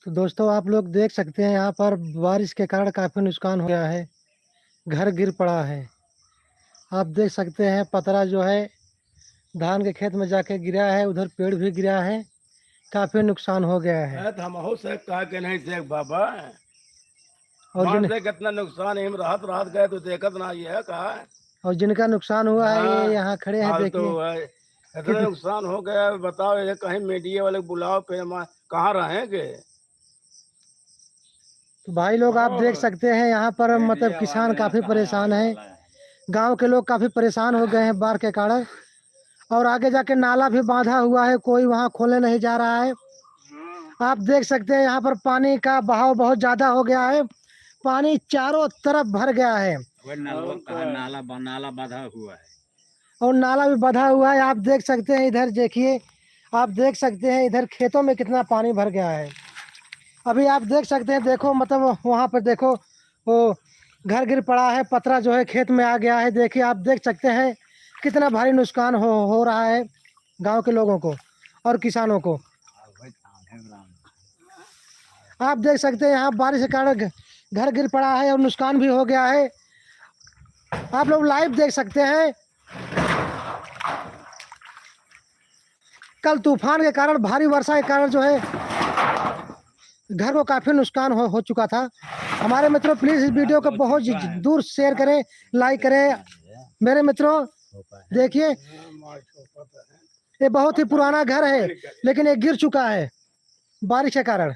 तो दोस्तों आप लोग देख सकते हैं यहाँ पर बारिश के कारण काफ़ी नुकसान हो गया है, घर गिर पड़ा है। आप देख सकते हैं पतरा जो है धान के खेत में जाके गिरा है, उधर पेड़ भी गिरा है, काफ़ी नुकसान हो गया है। हम से कहा के नहीं से बाबा और बाढ़ से कितना नुकसान है, राहत राहत गए तो देखत ना ये कहा। और जिनका नुकसान हुआ है हाँ, ये यहाँ खड़े हैं, देखिए इतना नुकसान हो गया। बताओ ये कहीं मीडिया वाले बुलाओ पे हम कहाँ रहेंगे। तो भाई लोग आप देख सकते हैं यहाँ पर मतलब किसान काफ़ी परेशान है, गांव के लोग काफ़ी परेशान हो गए हैं बाढ़ के कारण। और आगे जाके नाला भी बांधा हुआ है, कोई वहाँ खोलने नहीं जा रहा है। आप देख सकते हैं यहाँ पर पानी का बहाव बहुत ज़्यादा हो गया है, पानी चारों तरफ भर गया है। नाला बांधा हुआ है और नाला भी बंधा हुआ है। आप देख सकते हैं इधर देखिए, आप देख सकते हैं इधर खेतों में कितना पानी भर गया है। अभी आप देख सकते हैं, देखो मतलब वहाँ पर देखो वो घर गिर पड़ा है, पतरा जो है खेत में आ गया है। देखिए आप देख सकते हैं कितना भारी नुकसान हो रहा है गांव के लोगों को और किसानों को। आप देख सकते हैं यहाँ बारिश के कारण घर गिर पड़ा है और नुकसान भी हो गया है। आप लोग लाइव देख सकते हैं, कल तूफान के कारण, भारी वर्षा के कारण जो है घर को काफ़ी नुकसान हो चुका था। हमारे मित्रों प्लीज़ इस वीडियो को बहुत दूर शेयर करें, लाइक करें। मेरे मित्रों देखिए ये बहुत ही पुराना घर है, लेकिन ये गिर चुका है बारिश के कारण।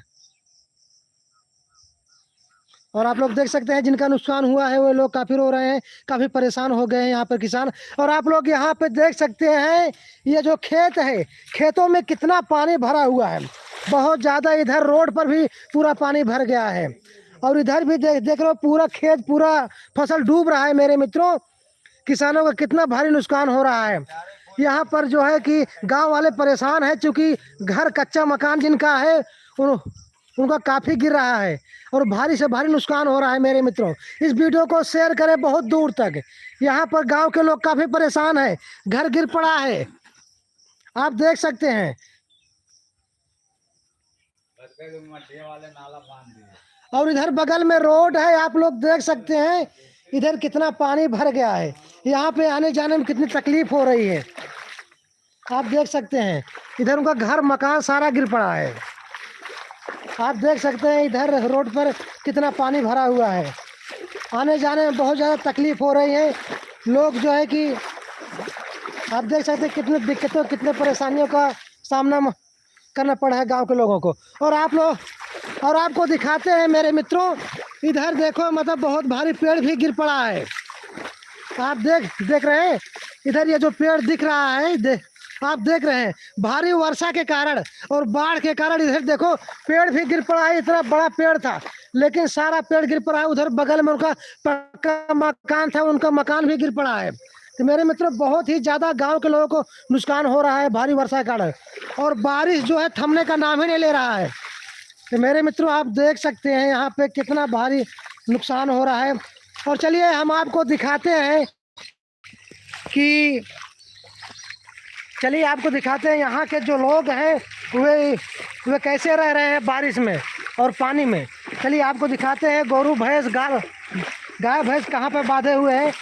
और आप लोग देख सकते हैं जिनका नुकसान हुआ है वो लोग काफ़ी रो रहे हैं, काफ़ी परेशान हो गए हैं यहाँ पर किसान। और आप लोग यहाँ पे देख सकते हैं ये जो खेत है, खेतों में कितना पानी भरा हुआ है, बहुत ज़्यादा। इधर रोड पर भी पूरा पानी भर गया है और इधर भी देख रहे हो पूरा खेत, पूरा फसल डूब रहा है। मेरे मित्रों किसानों का कितना भारी नुकसान हो रहा है। यहाँ पर जो है कि गाँव वाले परेशान हैं, चूँकि घर कच्चा मकान जिनका है उनका काफ़ी गिर रहा है और भारी से भारी नुकसान हो रहा है। मेरे मित्रों इस वीडियो को शेयर करें बहुत दूर तक। यहाँ पर गांव के लोग काफ़ी परेशान हैं, घर गिर पड़ा है, आप देख सकते हैं। और इधर बगल में रोड है, आप लोग देख सकते हैं इधर कितना पानी भर गया है। यहाँ पे आने जाने में कितनी तकलीफ हो रही है, आप देख सकते हैं। इधर उनका घर मकान सारा गिर पड़ा है, आप देख सकते हैं। इधर रोड पर कितना पानी भरा हुआ है, आने जाने में बहुत ज़्यादा तकलीफ हो रही है। लोग जो है कि आप देख सकते हैं कितने दिक्कतों, कितने परेशानियों का सामना करना पड़ा है गांव के लोगों को। और आपको दिखाते हैं मेरे मित्रों, इधर देखो मतलब बहुत भारी पेड़ भी गिर पड़ा है। आप देख रहे हैं इधर ये जो पेड़ दिख रहा है, आप देख रहे हैं भारी वर्षा के कारण और बाढ़ के कारण इधर देखो पेड़ भी गिर पड़ा है। इतना बड़ा पेड़ था लेकिन सारा पेड़ गिर पड़ा है। उधर बगल में उनका पक्का मकान था, उनका मकान भी गिर पड़ा है। तो मेरे मित्रों बहुत ही ज़्यादा गांव के लोगों को नुकसान हो रहा है भारी वर्षा के कारण, और बारिश जो है थमने का नाम ही नहीं ले रहा है। तो मेरे मित्रों आप देख सकते हैं यहाँ पे कितना भारी नुकसान हो रहा है। और चलिए हम आपको दिखाते हैं कि यहाँ के जो लोग हैं वे कैसे रह रहे हैं बारिश में और पानी में। चलिए आपको दिखाते हैं गोरू भैंस गाय भैंस कहाँ पे बांधे हुए हैं,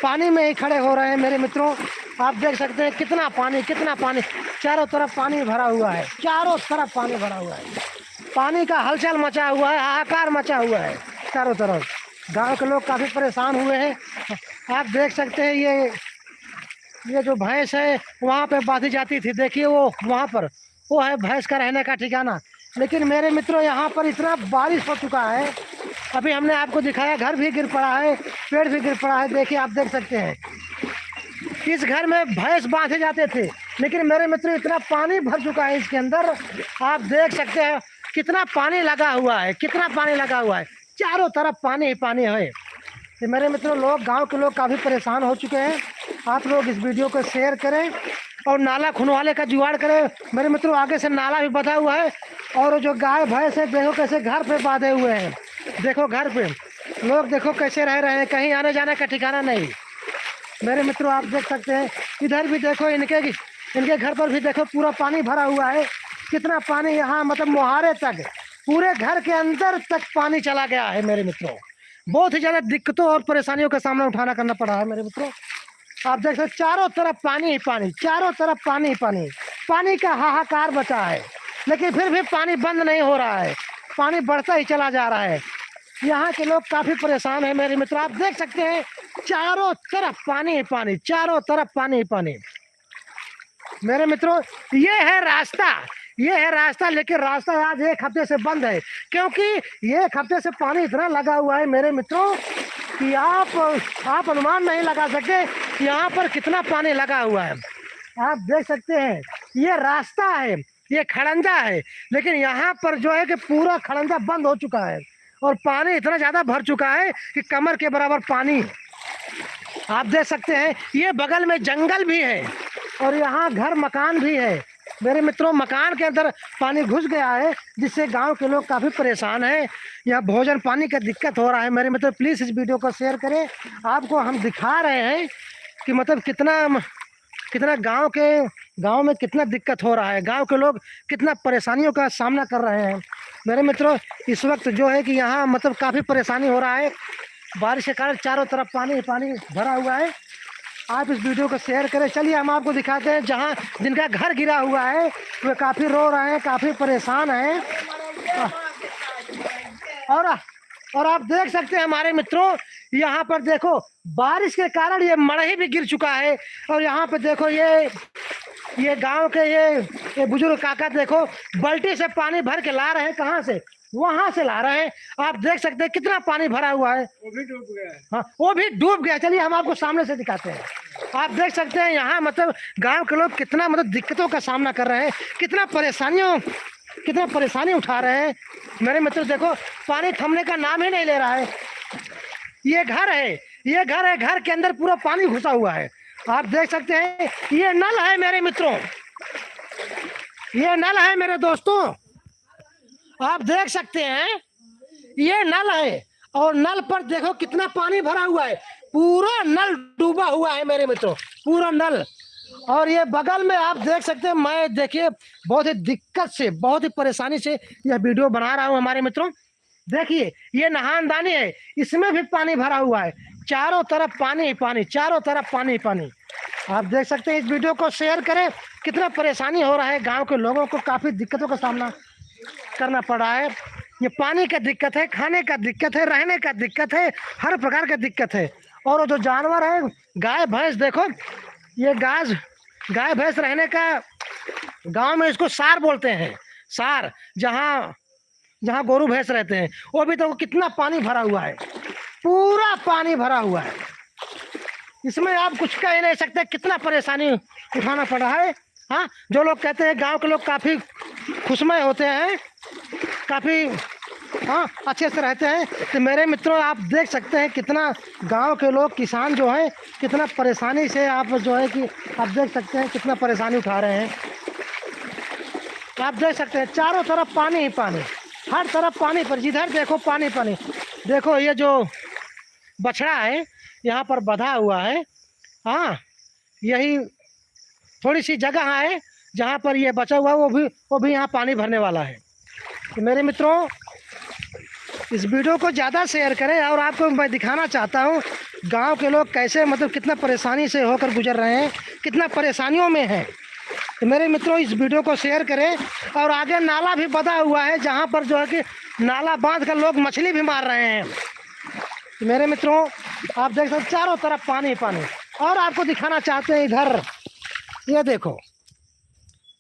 पानी में ही खड़े हो रहे हैं। मेरे मित्रों आप देख सकते हैं कितना पानी, चारों तरफ पानी भरा हुआ है, चारों तरफ पानी भरा हुआ है। पानी का हलचल मचा हुआ है, हाहाकार मचा हुआ है चारों तरफ। गाँव के लोग काफ़ी परेशान हुए हैं। आप देख सकते हैं ये जो भैंस है वहाँ पे बांधी जाती थी, देखिए वो वहाँ पर वो है भैंस का रहने का ठिकाना। लेकिन मेरे मित्रों यहाँ पर इतना बारिश हो चुका है, अभी हमने आपको दिखाया घर भी गिर पड़ा है, पेड़ भी गिर पड़ा है। देखिए आप देख सकते हैं इस घर में भैंस बांधे जाते थे, लेकिन मेरे मित्रों इतना पानी भर चुका है इसके अंदर। आप देख सकते हैं कितना पानी लगा हुआ है, चारों तरफ पानी ही पानी है। तो मेरे मित्रों गांव के लोग काफ़ी परेशान हो चुके हैं। आप लोग इस वीडियो को शेयर करें और नाला खुनवाने का जुगाड़ करें। मेरे मित्रों आगे से नाला भी बंधा हुआ है और जो गाय भैंस है देखो कैसे घर पे बांधे हुए हैं। देखो घर पे लोग देखो कैसे रह रहे हैं, कहीं आने जाने का ठिकाना नहीं। मेरे मित्रों आप देख सकते हैं इधर भी देखो इनके घर पर भी देखो पूरा पानी भरा हुआ है। कितना पानी यहाँ मतलब मुहारे तक, पूरे घर के अंदर तक पानी चला गया है मेरे मित्रों। बहुत ही ज़्यादा दिक्कतों और परेशानियों का सामना उठाना करना पड़ा है मेरे मित्रों। आप देख सकते चारों तरफ पानी ही पानी, चारों तरफ पानी ही पानी, पानी का हाहाकार बचा है। लेकिन फिर भी पानी बंद नहीं हो रहा है, पानी बढ़ता ही चला जा रहा है। यहाँ के लोग काफ़ी परेशान हैं मेरे मित्र। आप देख सकते हैं चारों तरफ पानी ही पानी, चारों तरफ पानी ही पानी मेरे मित्रों। ये है रास्ता, ये है रास्ता, लेकिन रास्ता आज एक हफ्ते से बंद है, क्योंकि ये एक हफ्ते से पानी इतना लगा हुआ है मेरे मित्रों कि आप अनुमान नहीं लगा सकते यहाँ पर कितना पानी लगा हुआ है। आप देख सकते हैं ये रास्ता है, ये खड़ंजा है, लेकिन यहाँ पर जो है कि पूरा खड़ंजा बंद हो चुका है और पानी इतना ज़्यादा भर चुका है कि कमर के बराबर पानी है। आप देख सकते हैं ये बगल में जंगल भी है और यहाँ घर मकान भी है मेरे मित्रों। मकान के अंदर पानी घुस गया है, जिससे गांव के लोग काफ़ी परेशान हैं। यहाँ भोजन पानी का दिक्कत हो रहा है मेरे मित्रों। प्लीज़ इस वीडियो को शेयर करें। आपको हम दिखा रहे हैं कि मतलब कितना गांव में कितना दिक्कत हो रहा है, गांव के लोग कितना परेशानियों का सामना कर रहे हैं मेरे मित्रों। इस वक्त जो है कि यहाँ मतलब काफ़ी परेशानी हो रहा है, बारिश के कारण चारों तरफ पानी पानी भरा हुआ है। आप इस वीडियो को शेयर करें। चलिए हम आपको दिखाते हैं जहाँ जिनका घर गिरा हुआ है वे काफ़ी रो रहे हैं, काफ़ी परेशान हैं। और आप देख सकते हैं हमारे मित्रों, यहाँ पर देखो बारिश के कारण ये मड़ही भी गिर चुका है। और यहाँ पे देखो ये गांव के ये बुजुर्ग काका देखो बाल्टी से पानी भर के ला रहे हैं। कहाँ से? वहां से ला रहे हैं। आप देख सकते हैं कितना पानी भरा हुआ है। वो भी डूब गया है। हाँ, वो भी डूब गया। चलिए हम आपको सामने से दिखाते हैं। आप देख सकते हैं यहाँ मतलब गांव के लोग कितना मतलब दिक्कतों का सामना कर रहे हैं, कितना परेशानी उठा रहे हैं मेरे मित्र। देखो पानी थमने का नाम ही नहीं ले रहा है। ये घर है, घर के अंदर पूरा पानी घुसा हुआ है। आप देख सकते हैं ये नल है मेरे मित्रों, ये नल है मेरे दोस्तों। आप देख सकते हैं ये नल है और नल पर देखो कितना पानी भरा हुआ है। पूरा नल डूबा हुआ है मेरे मित्रों, पूरा नल। और ये बगल में आप देख सकते हैं, मैं देखिए बहुत ही दिक्कत से, बहुत ही परेशानी से यह वीडियो बना रहा हूँ हमारे मित्रों। देखिए ये नहानदानी है, इसमें भी पानी भरा हुआ है। चारों तरफ पानी ही पानी, चारों तरफ पानी ही पानी। आप देख सकते हैं। इस वीडियो को शेयर करें। कितना परेशानी हो रहा है गांव के लोगों को, काफ़ी दिक्कतों का सामना करना पड़ा है। ये पानी का दिक्कत है, खाने का दिक्कत है, रहने का दिक्कत है, हर प्रकार का दिक्कत है। और वो जो जानवर है गाय भैंस, देखो ये गाय भैंस रहने का, गांव में इसको सार बोलते हैं, सार। जहाँ गोरू भैंस रहते हैं वो भी तो कितना पानी भरा हुआ है, पूरा पानी भरा हुआ है। इसमें आप कुछ कह ही नहीं सकते कितना परेशानी उठाना पड़ा है। हाँ, जो लोग कहते हैं गांव के लोग काफ़ी खुशमय होते हैं, काफ़ी अच्छे से रहते हैं, तो मेरे मित्रों आप देख सकते हैं कितना गांव के लोग, किसान जो हैं, कितना परेशानी से आप जो है कि आप देख सकते हैं कितना परेशानी उठा रहे हैं। आप देख सकते हैं चारों तरफ पानी ही पानी, हर तरफ पानी पर, जिधर देखो पानी पानी। देखो ये जो बछड़ा है यहाँ पर बंधा हुआ है, हाँ यही थोड़ी सी जगह है जहाँ पर ये बचा हुआ है, वो भी यहाँ पानी भरने वाला है। तो मेरे मित्रों इस वीडियो को ज़्यादा शेयर करें। और आपको मैं दिखाना चाहता हूँ गांव के लोग कैसे मतलब कितना परेशानी से होकर गुजर रहे हैं, कितना परेशानियों में हैं। तो मेरे मित्रों इस वीडियो को शेयर करें। और आगे नाला भी बंधा हुआ है जहाँ पर जो है कि नाला बांध कर लोग मछली भी मार रहे हैं। तो मेरे मित्रों आप देख सकते चारों तरफ पानी पानी। और आपको दिखाना चाहते हैं इधर, ये देखो,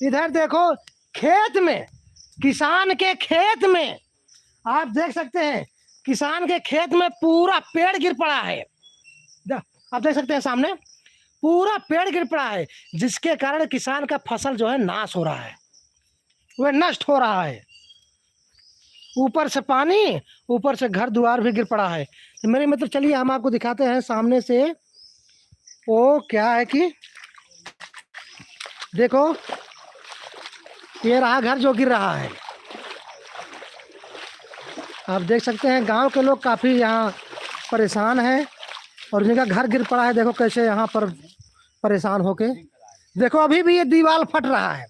इधर देखो खेत में, किसान के खेत में आप देख सकते हैं, किसान के खेत में पूरा पेड़ गिर पड़ा है। आप देख सकते हैं सामने पूरा पेड़ गिर पड़ा है, जिसके कारण किसान का फसल जो है नाश हो रहा है, वह नष्ट हो रहा है। ऊपर से पानी, ऊपर से घर द्वार भी गिर पड़ा है। तो मेरे मित्र चलिए हम आपको दिखाते हैं सामने से। वो क्या है कि देखो ये रहा घर जो गिर रहा है। आप देख सकते हैं गांव के लोग काफ़ी यहाँ परेशान हैं और जिनका घर गिर पड़ा है देखो कैसे यहाँ पर परेशान होके देखो अभी भी ये दीवार फट रहा है,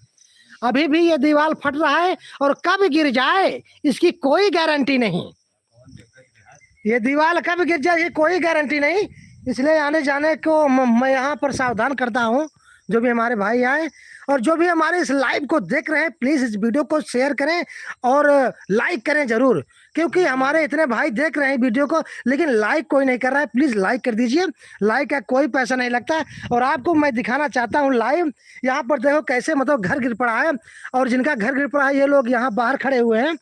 अभी भी ये दीवार फट रहा है, और कब गिर जाए इसकी कोई गारंटी नहीं। ये दीवार कब गिर जाए ये कोई गारंटी नहीं। इसलिए आने जाने को मैं यहाँ पर सावधान करता हूँ। जो भी हमारे भाई आए और जो भी हमारे इस लाइव को देख रहे हैं, प्लीज़ इस वीडियो को शेयर करें और लाइक करें ज़रूर, क्योंकि हमारे इतने भाई देख रहे हैं वीडियो को, लेकिन लाइक कोई नहीं कर रहा है। प्लीज़ लाइक कर दीजिए, लाइक का कोई पैसा नहीं लगता। और आपको मैं दिखाना चाहता हूँ लाइव, यहाँ पर देखो कैसे मतलब घर गिर पड़ा है, और जिनका घर गिर पड़ा है ये लोग यहाँ बाहर खड़े हुए हैं,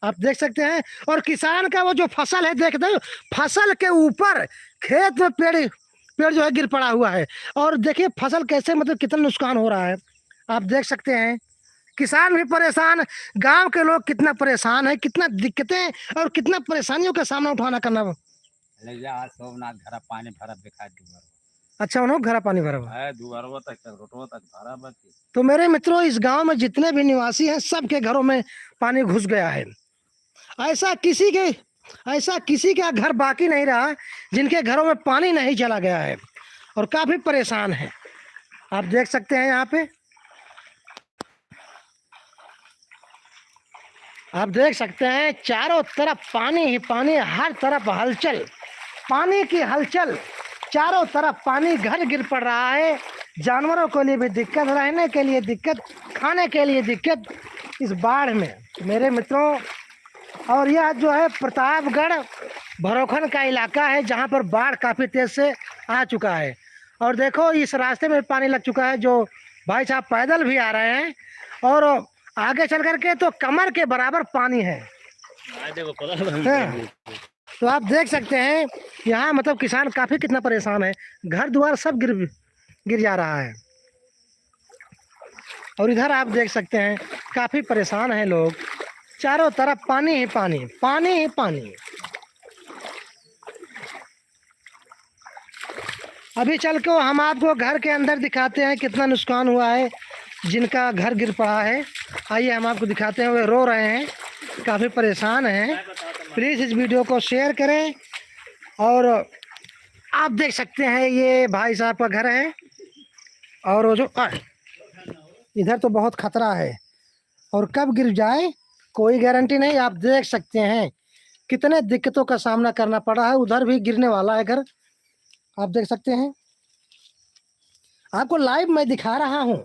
आप देख सकते हैं। और किसान का वो जो फसल है, देख दो फसल के ऊपर खेत में पेड़ पेड़ जो है गिर पड़ा हुआ है, और देखिए फसल कैसे मतलब कितना नुकसान हो रहा है, आप देख सकते हैं। किसान भी परेशान, गांव के लोग कितना परेशान है, कितना दिक्कतें और कितना परेशानियों का सामना उठाना करना। सोमनाथ घर पानी भरा दिखा दुआर अच्छा उन्होंने घर पानी भरा हुआ है, दुआरवा तक रोटवा तक भरा बची। तो मेरे मित्रों, इस गांव में जितने भी निवासी हैं सबके घरों में पानी घुस गया है। ऐसा किसी का घर बाकी नहीं रहा जिनके घरों में पानी नहीं चला गया है, और काफी परेशान है। आप देख सकते हैं यहाँ पे, आप देख सकते हैं चारों तरफ पानी ही पानी, हर तरफ हलचल, पानी की हलचल, चारों तरफ पानी, घर गिर पड़ रहा है। जानवरों के लिए भी दिक्कत, रहने के लिए दिक्कत, खाने के लिए दिक्कत इस बाढ़ में मेरे मित्रों। और यह जो है प्रतापगढ़ भरोखन का इलाका है जहाँ पर बाढ़ काफ़ी तेज़ से आ चुका है। और देखो इस रास्ते में पानी लग चुका है, जो भाई साहब पैदल भी आ रहे हैं, और आगे चल करके तो कमर के बराबर पानी है। तो आप देख सकते हैं यहाँ मतलब किसान काफ़ी कितना परेशान है, घर द्वार सब गिर जा रहा है। और इधर आप देख सकते हैं काफ़ी परेशान हैं लोग, चारों तरफ पानी ही पानी, पानी ही पानी। अभी चल के हम आपको घर के अंदर दिखाते हैं कितना नुकसान हुआ है जिनका घर गिर पड़ा है। आइए हम आपको दिखाते हैं, वे रो रहे हैं, काफ़ी परेशान हैं। प्लीज़ इस वीडियो को शेयर करें। और आप देख सकते हैं ये भाई साहब का घर है, और वो जो इधर तो बहुत खतरा है, और कब गिर जाए कोई गारंटी नहीं। आप देख सकते हैं कितने दिक्कतों का सामना करना पड़ा है, उधर भी गिरने वाला है घर, आप देख सकते हैं। आपको लाइव मैं दिखा रहा हूँ,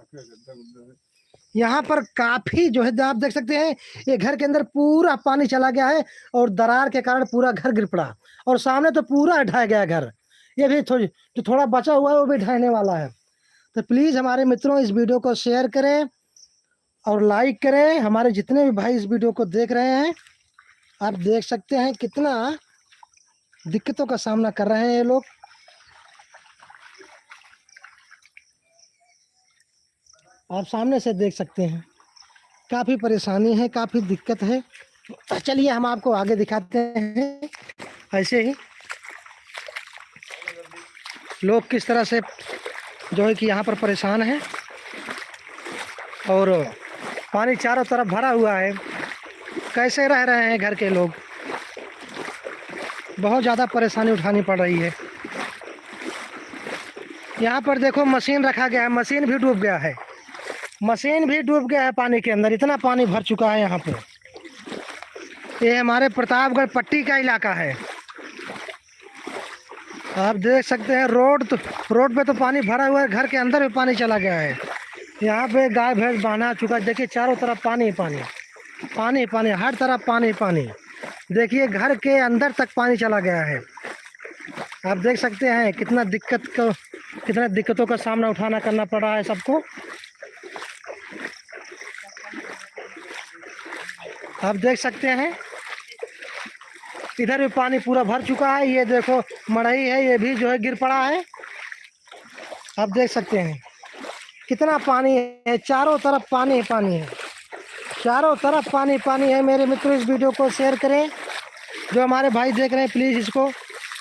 यहाँ पर काफ़ी जो है आप देख सकते हैं ये घर के अंदर पूरा पानी चला गया है, और दरार के कारण पूरा घर गिर पड़ा, और सामने तो पूरा ढह गया घर। ये भी जो थोड़ा बचा हुआ है वो भी ढहने वाला है। तो प्लीज़ हमारे मित्रों इस वीडियो को शेयर करें और लाइक करें। हमारे जितने भी भाई इस वीडियो को देख रहे हैं, आप देख सकते हैं कितना दिक्कतों का सामना कर रहे हैं ये लोग। आप सामने से देख सकते हैं काफ़ी परेशानी है, काफ़ी दिक्कत है। चलिए हम आपको आगे दिखाते हैं ऐसे ही लोग किस तरह से जो है कि यहाँ पर परेशान हैं, और पानी चारों तरफ भरा हुआ है, कैसे रह रहे हैं घर के लोग, बहुत ज़्यादा परेशानी उठानी पड़ रही है। यहाँ पर देखो मशीन रखा गया है, मशीन भी डूब गया है, मशीन भी डूब गया है पानी के अंदर, इतना पानी भर चुका है यहाँ पर। ये हमारे प्रतापगढ़ पट्टी का इलाका है, आप देख सकते हैं। रोड पे तो पानी भरा हुआ है, घर के अंदर भी पानी चला गया है। यहाँ पे गाय भैंस बांधा चुका है, देखिए चारों तरफ पानी पानी, पानी पानी, हर तरफ पानी पानी। देखिए घर के अंदर तक पानी चला गया है। आप देख सकते हैं कितना दिक्कतों का सामना उठाना करना पड़ रहा है सबको। आप देख सकते हैं इधर भी पानी पूरा भर चुका है। ये देखो मड़ई है, ये भी जो है गिर पड़ा है, आप देख सकते हैं कितना पानी है, चारों तरफ पानी पानी है, चारों तरफ पानी पानी है। मेरे मित्रों इस वीडियो को शेयर करें, जो हमारे भाई देख रहे हैं प्लीज़ इसको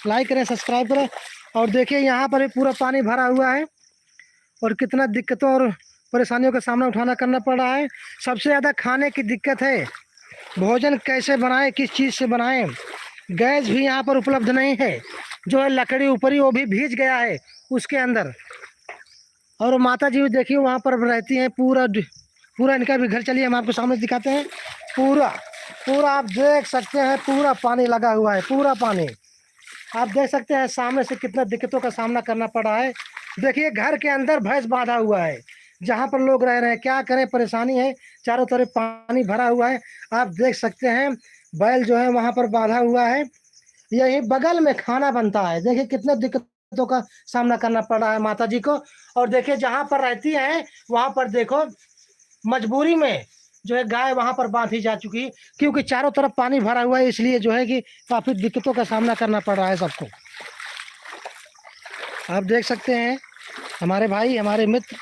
लाइक करें, सब्सक्राइब करें। और देखिए यहाँ पर भी पूरा पानी भरा हुआ है, और कितना दिक्कतों और परेशानियों का सामना उठाना करना पड़ रहा है। सबसे ज़्यादा खाने की दिक्कत है, भोजन कैसे बनाएं, किस चीज़ से बनाएं। गैस भी यहाँ पर उपलब्ध नहीं है, जो है लकड़ी ऊपरी वो भी भीज गया है उसके अंदर। और माता जी भी देखिए वहाँ पर रहती हैं। पूरा इनका भी घर, चलिए हम आपको सामने दिखाते हैं। पूरा पूरा आप देख सकते हैं, पूरा पानी लगा हुआ है, पूरा पानी आप देख सकते हैं। सामने से कितना दिक्कतों का सामना करना पड़ा है। देखिए घर के अंदर भैंस बांधा हुआ है, जहाँ पर लोग रह रहे हैं। क्या करें, परेशानी है, चारों तरफ पानी भरा हुआ है। आप देख सकते हैं बैल जो है वहाँ पर बांधा हुआ है। यही बगल में खाना बनता है। देखिए कितने दिक्कतों का सामना करना पड़ रहा है माता जी को। और देखिए जहाँ पर रहती हैं वहाँ पर देखो मजबूरी में जो है गाय वहाँ पर बांधी जा चुकी, क्योंकि चारों तरफ पानी भरा हुआ है। इसलिए जो है कि काफ़ी दिक्कतों का सामना करना पड़ रहा है सबको। आप देख सकते हैं हमारे भाई, हमारे मित्र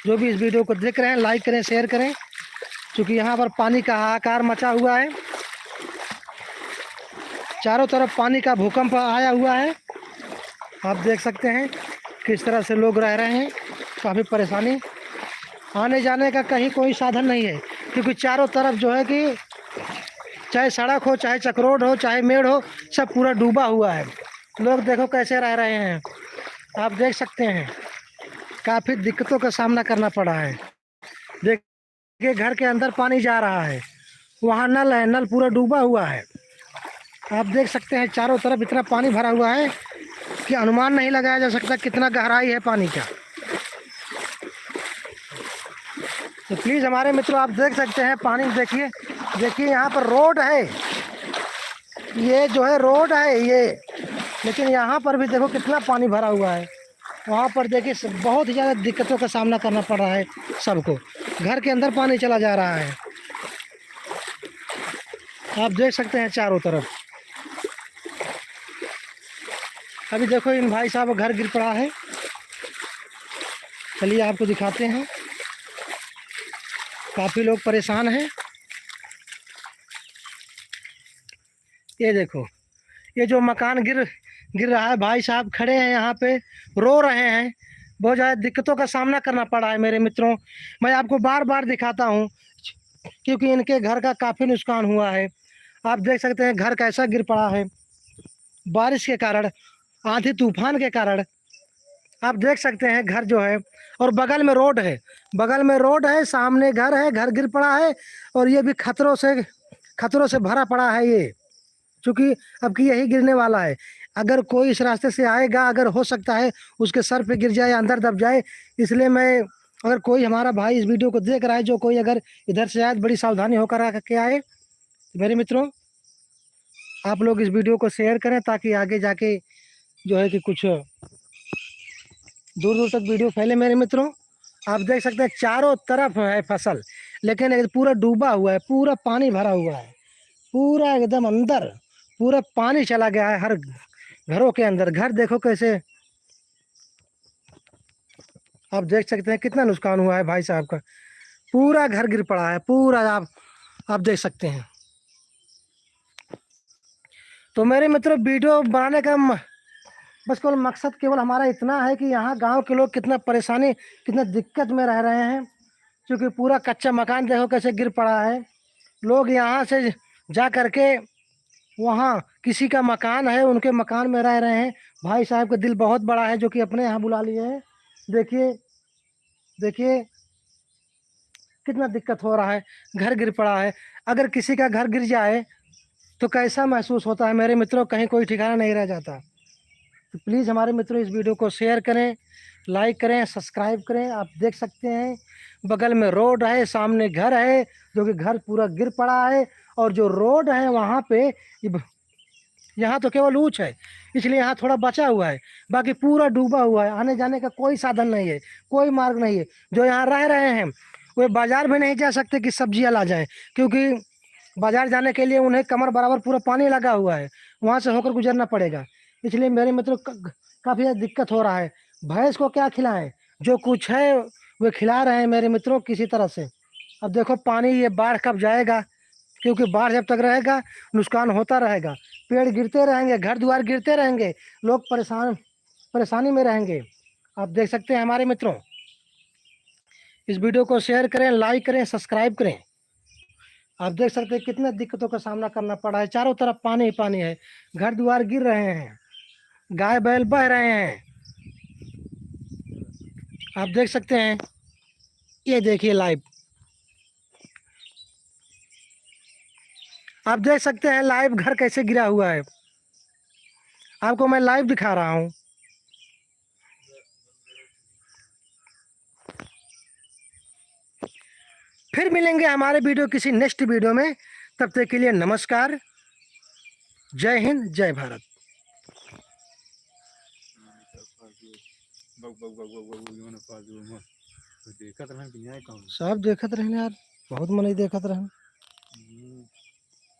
जो भी इस वीडियो को देख रहे हैं, लाइक करें, शेयर करें, क्योंकि यहाँ पर पानी का हाहाकार मचा हुआ है। चारों तरफ पानी का भूकंप आया हुआ है। आप देख सकते हैं किस तरह से लोग रह रहे हैं। काफ़ी परेशानी, आने जाने का कहीं कोई साधन नहीं है, क्योंकि चारों तरफ जो है कि चाहे सड़क हो, चाहे चक्रोड हो, चाहे मेड़ हो, सब पूरा डूबा हुआ है। लोग देखो कैसे रह रहे हैं। आप देख सकते हैं काफ़ी दिक्कतों का सामना करना पड़ा है। देखिए घर के अंदर पानी जा रहा है, वहाँ नल है, नल पूरा डूबा हुआ है। आप देख सकते हैं चारों तरफ इतना पानी भरा हुआ है कि अनुमान नहीं लगाया जा सकता कितना गहराई है पानी का। तो प्लीज़ हमारे मित्रों आप देख सकते हैं पानी, देखिए यहाँ पर रोड है, ये जो है रोड है ये, लेकिन यहाँ पर भी देखो कितना पानी भरा हुआ है। वहाँ पर देखिए बहुत ही ज़्यादा दिक्कतों का सामना करना पड़ रहा है सबको। घर के अंदर पानी चला जा रहा है, आप देख सकते हैं चारों तरफ। अभी देखो इन भाई साहब का घर गिर पड़ा है, चलिए आपको दिखाते हैं। काफ़ी लोग परेशान हैं। ये देखो, ये जो मकान गिर रहा है, भाई साहब खड़े हैं यहाँ पे, रो रहे हैं। बहुत ज़्यादा दिक्कतों का सामना करना पड़ा है मेरे मित्रों। मैं आपको बार बार दिखाता हूँ, क्योंकि इनके घर का काफ़ी नुकसान हुआ है। आप देख सकते हैं घर कैसा गिर पड़ा है बारिश के कारण, आंधी तूफान के कारण। आप देख सकते हैं घर जो है, और बगल में रोड है, बगल में रोड है, सामने घर है, घर गिर पड़ा है। और ये भी खतरों से भरा पड़ा है ये, क्योंकि अब की यही गिरने वाला है। अगर कोई इस रास्ते से आएगा, अगर हो सकता है उसके सर पे गिर जाए, अंदर दब जाए। इसलिए मैं, अगर कोई हमारा भाई इस वीडियो को देख रहा है, जो कोई अगर इधर से आए, बड़ी सावधानी होकर आके आए। तो मेरे मित्रों आप लोग इस वीडियो को शेयर करें, ताकि आगे जाके जो है कि कुछ दूर दूर तक वीडियो फैले मेरे मित्रों। आप देख सकते हैं चारों तरफ है फसल, लेकिन पूरा डूबा हुआ है, पूरा पानी भरा हुआ है, पूरा एकदम अंदर पूरा पानी चला गया है हर घरों के अंदर। घर देखो कैसे, आप देख सकते हैं कितना नुकसान हुआ है भाई साहब का। पूरा घर गिर पड़ा है, पूरा आप देख सकते हैं। तो मेरे मित्रों वीडियो बनाने का बस केवल मकसद केवल हमारा इतना है कि यहाँ गांव के लोग कितना परेशानी, कितना दिक्कत में रह रहे हैं, क्योंकि पूरा कच्चा मकान देखो कैसे गिर पड़ा है। लोग यहाँ से जा करके वहाँ किसी का मकान है, उनके मकान में रह रहे हैं। भाई साहब का दिल बहुत बड़ा है, जो कि अपने यहाँ बुला लिए हैं। देखिए कितना दिक्कत हो रहा है, घर गिर पड़ा है। अगर किसी का घर गिर जाए तो कैसा महसूस होता है मेरे मित्रों, कहीं कोई ठिकाना नहीं रह जाता। तो प्लीज़ हमारे मित्रों इस वीडियो को शेयर करें, लाइक करें, सब्सक्राइब करें। आप देख सकते हैं बगल में रोड है, सामने घर है, जो कि घर पूरा गिर पड़ा है। और जो रोड है वहाँ पे, यहाँ तो केवल ऊँच है, इसलिए यहाँ थोड़ा बचा हुआ है, बाकी पूरा डूबा हुआ है। आने जाने का कोई साधन नहीं है, कोई मार्ग नहीं है। जो यहाँ रह रहे हैं वे बाज़ार भी नहीं जा सकते कि सब्जियाँ ला जाएँ, क्योंकि बाज़ार जाने के लिए उन्हें कमर बराबर पूरा पानी लगा हुआ है, वहाँ से होकर गुजरना पड़ेगा। इसलिए मेरे मित्रों काफ़ी ज़्यादा दिक्कत हो रहा है। भैंस को क्या खिलाएं, जो कुछ है वे खिला रहे हैं मेरे मित्रों किसी तरह से। अब देखो पानी, ये बाढ़ कब जाएगा, क्योंकि बाढ़ जब तक रहेगा नुकसान होता रहेगा, पेड़ गिरते रहेंगे, घर द्वार गिरते रहेंगे, लोग परेशानी में रहेंगे। आप देख सकते हैं हमारे मित्रों, इस वीडियो को शेयर करें, लाइक करें, सब्सक्राइब करें। आप देख सकते हैं कितने दिक्कतों का सामना करना पड़ा है। चारों तरफ पानी ही पानी है, घर द्वार गिर रहे हैं, गाय बैल बह रहे हैं। आप देख सकते हैं, ये देखिए लाइव, आप देख सकते हैं लाइव घर कैसे गिरा हुआ है। आपको मैं लाइव दिखा रहा हूँ। फिर मिलेंगे हमारे वीडियो किसी नेक्स्ट वीडियो में, तब तक के लिए नमस्कार, जय हिंद, जय भारत। देखत रहन कि नहीं कहूँ सब देखत रहने यार, बहुत मन देखत रहन।